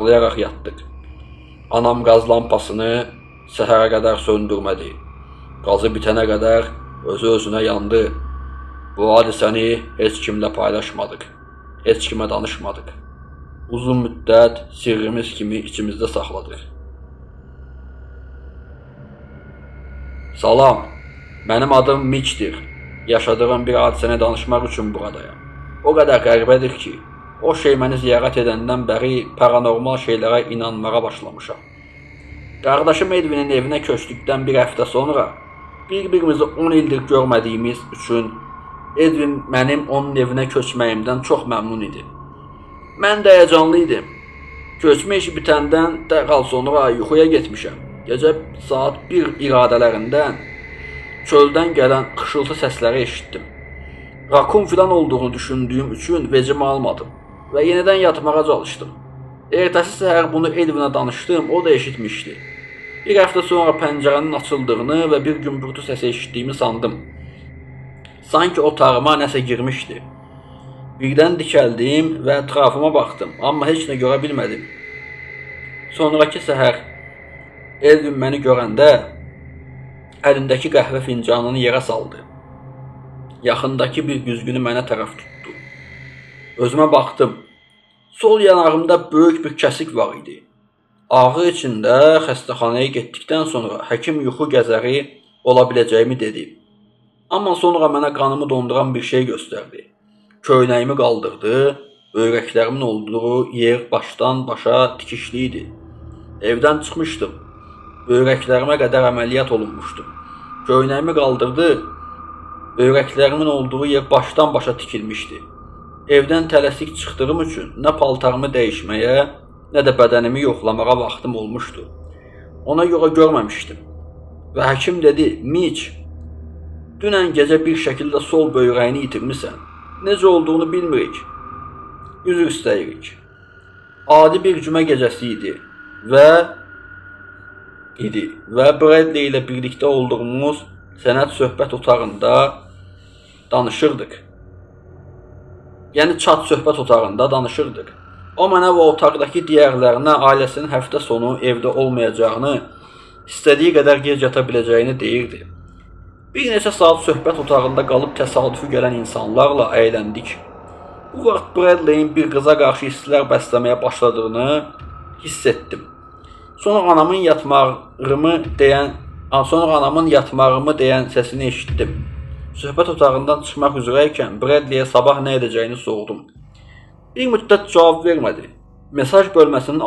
ağlayarak yatdık. Anam qaz lampasını səhərə qədər söndürmədi. Qazı bitənə qədər özü-özünə yandı. Bu hadisəni heç kimlə paylaşmadıq. Heç kimə danışmadıq. Uzun müddət sirrimiz kimi içimizdə saxladıq. Salam, mənim adım Miçdir. Yaşadığım bir hadisəni danışmaq üçün buradayam. O qədər qəribədir ki, o şey məni ziyarət edəndən bəri paranormal şeylərə inanmağa başlamışam. Qardaşım Edvinin evinə köçdükdən bir həftə sonra bir-birimizi 10 ildir görmədiyimiz üçün Edvin mənim onun evinə köçməyimdən çox məmnun idi. Mən də həyəcanlı idim. Köçmə işi bitəndən dərhal sonra yuxuya getmişəm. Gecə saat 1 iradələrindən çöldən gələn xışıltı səsləri eşitdim. Rakun filan olduğunu düşündüyüm üçün vecimi almadım və yenidən yatmağa çalışdım. Ertəsi səhər bunu Edvinə danışdım, o da eşitmişdi. Bir həftə sonra pəncərənin açıldığını və bir gümbürtü səsi eşitdiyimi sandım. Sanki otağıma nəsə girmişdi. Birdən dikəldim və ətrafıma baxdım, amma heç nə görə bilmədim. Sonraki səhər Edvin məni görəndə əlindəki qəhvə fincanını yerə saldı. Yaxındakı bir güzgünü mənə tərəf tutdu. Özümə baxdım. Sol yanağımda böyük bir kəsik var idi. Ağrı içində xəstəxanaya getdikdən sonra həkim yuxu gəzəri ola biləcəyimi dedi. Amma sonra mənə qanımı donduran bir şey göstərdi. Köynəyimi qaldırdı, böyrəklərimin olduğu yer başdan başa tikişli idi. Evdən çıxmışdım. Böyrəklərimə qədər əməliyyat olunmuşdum. Köynəyimi qaldırdı, böyrəklərimin olduğu yer başdan başa tikilmişdi. Evdən tələsik çıxdığım üçün nə paltarımı dəyişməyə, nə də bədənimi yoxlamağa vaxtım olmuşdu. Ona görə görməmişdim. Və həkim dedi, Miç, dünən gecə bir şəkildə sol böyrəyini itirmisən. Necə olduğunu bilmirik. Üzr istəyirik. Adi bir cümə gecəsi idi və Bradley ilə birlikdə olduğumuz sənət söhbət otağında danışırdıq. Yəni çat söhbət otağında danışırdıq. O mənə və otaqdakı digərlərinə ailəsinin həftə sonu evdə olmayacağını, istədiyi qədər gec yata biləcəyini deyirdi. Bir neçə saat söhbət otağında qalıb təsadüfi gələn insanlarla əyləndik. Bu vaxt Bradley'in bir qıza qarşı hisslər bəsləməyə başladığını hiss etdim. Sonra anamın yatmağımı deyən səsini eşitdim. Söhbət otağından çıxmaq üzrəykən Bradley'e sabah nə edəcəyini sordum. Bir müddət cavab vermədi. Mesaj bölməsinin